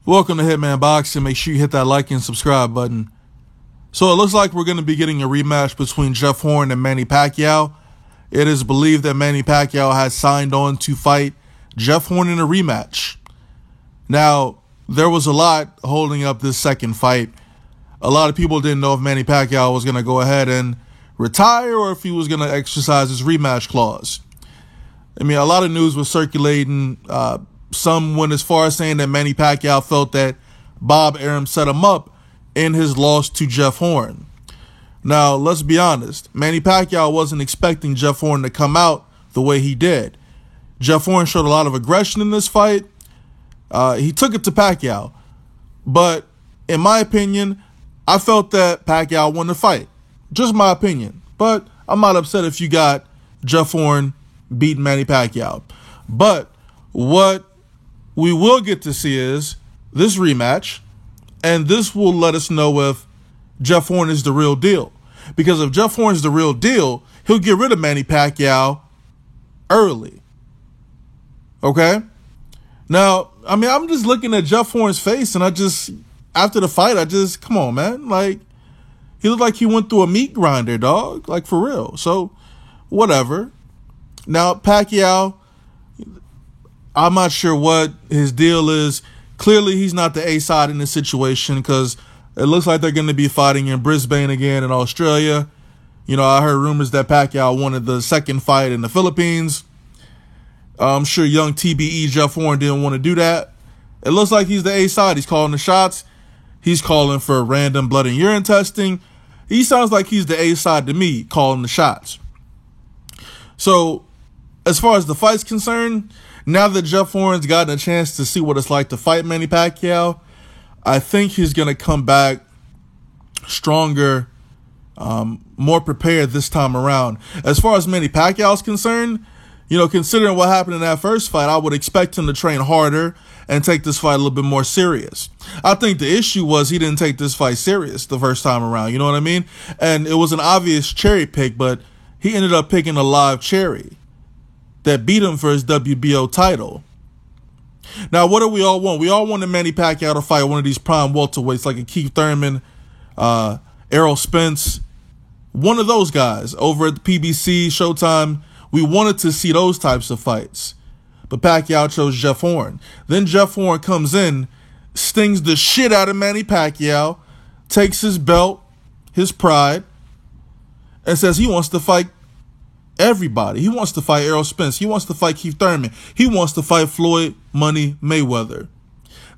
Welcome to Hitman Boxing. Make sure you hit that like and subscribe button. So it looks like we're going to be getting a rematch between Jeff Horn and Manny Pacquiao. It is believed that Manny Pacquiao has signed on to fight Jeff Horn in a rematch. Now, there was a lot holding up this second fight. A lot of people didn't know if Manny Pacquiao was going to go ahead and retire or if he was going to exercise his rematch clause. I mean, a lot of news was circulating. Some went as far as saying that Manny Pacquiao felt that Bob Arum set him up in his loss to Jeff Horn. Now, let's be honest. Manny Pacquiao wasn't expecting Jeff Horn to come out the way he did. Jeff Horn showed a lot of aggression in this fight. He took it to Pacquiao. But in my opinion, I felt that Pacquiao won the fight. Just my opinion. But I'm not upset if you got Jeff Horn beating Manny Pacquiao. But what we will get to see is this rematch, and this will let us know if Jeff Horn is the real deal. Because if Jeff Horn is the real deal, he'll get rid of Manny Pacquiao early. Okay? Now, I mean, I'm just looking at Jeff Horn's face, and after the fight, come on, man. Like, he looked like he went through a meat grinder, dog. Like, for real. So, whatever. Now, Pacquiao, I'm not sure what his deal is. Clearly, he's not the A side in this situation because it looks like they're going to be fighting in Brisbane again in Australia. You know, I heard rumors that Pacquiao wanted the second fight in the Philippines. I'm sure young TBE Jeff Horn didn't want to do that. It looks like he's the A side. He's calling the shots. He's calling for random blood and urine testing. He sounds like he's the A side to me, calling the shots. So, as far as the fight's concerned, now that Jeff Horn's gotten a chance to see what it's like to fight Manny Pacquiao, I think he's going to come back stronger, more prepared this time around. As far as Manny Pacquiao's concerned, you know, considering what happened in that first fight, I would expect him to train harder and take this fight a little bit more serious. I think the issue was he didn't take this fight serious the first time around. You know what I mean? And it was an obvious cherry pick, but he ended up picking a live cherry that beat him for his WBO title. Now, what do we all want? We all wanted Manny Pacquiao to fight one of these prime welterweights like a Keith Thurman, Errol Spence, one of those guys over at the PBC, Showtime. We wanted to see those types of fights. But Pacquiao chose Jeff Horn. Then Jeff Horn comes in, stings the shit out of Manny Pacquiao, takes his belt, his pride, and says he wants to fight everybody. He wants to fight Errol Spence. He wants to fight Keith Thurman. He wants to fight Floyd Money Mayweather.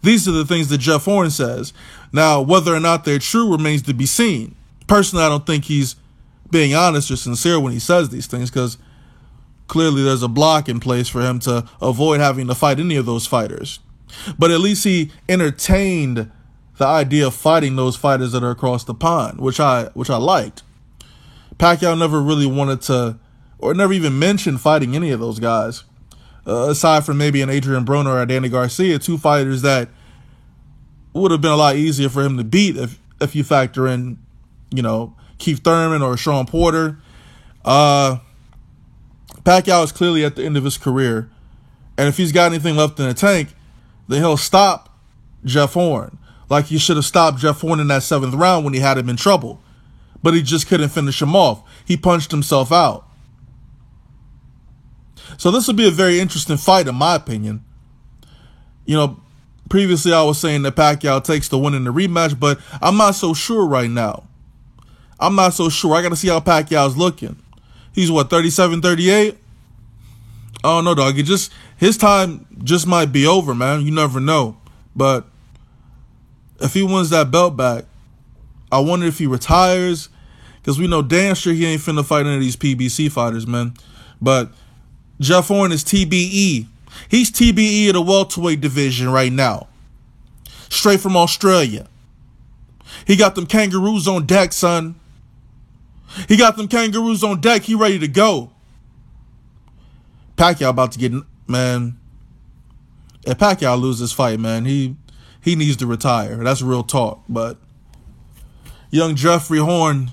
These are the things that Jeff Horn says. Now, whether or not they're true remains to be seen. Personally, I don't think he's being honest or sincere when he says these things because clearly there's a block in place for him to avoid having to fight any of those fighters. But at least he entertained the idea of fighting those fighters that are across the pond, which I liked. Pacquiao never really wanted to, or never even mentioned fighting any of those guys, aside from maybe an Adrian Broner or a Danny Garcia, two fighters that would have been a lot easier for him to beat if you factor in, you know, Keith Thurman or Sean Porter. Pacquiao is clearly at the end of his career, and if he's got anything left in the tank, then he'll stop Jeff Horn, like he should have stopped Jeff Horn in that 7th round when he had him in trouble, but he just couldn't finish him off. He punched himself out. So this will be a very interesting fight, in my opinion. You know, previously I was saying that Pacquiao takes the win in the rematch, but I'm not so sure right now. I'm not so sure. I got to see how Pacquiao's looking. He's, what, 37, 38? I don't know, dog. His time just might be over, man. You never know. But if he wins that belt back, I wonder if he retires, because we know damn sure he ain't finna fight any of these PBC fighters, man. But Jeff Horn is TBE. He's TBE of the welterweight division right now. Straight from Australia. He got them kangaroos on deck, son. He got them kangaroos on deck. He ready to go. Pacquiao about to get, man. If Pacquiao loses this fight, man, he needs to retire. That's real talk. But young Jeffrey Horn,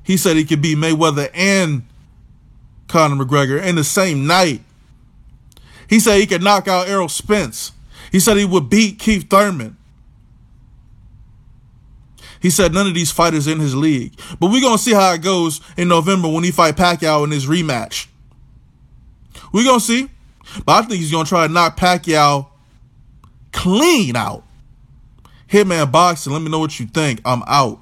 he said he could beat Mayweather and Conor McGregor in the same night. He said he could knock out Errol Spence. He said he would beat Keith Thurman. He said none of these fighters in his league. But we're going to see how it goes in November when he fight Pacquiao in his rematch. We're going to see. But I think he's going to try to knock Pacquiao clean out. Hitman Boxing, let me know what you think. I'm out.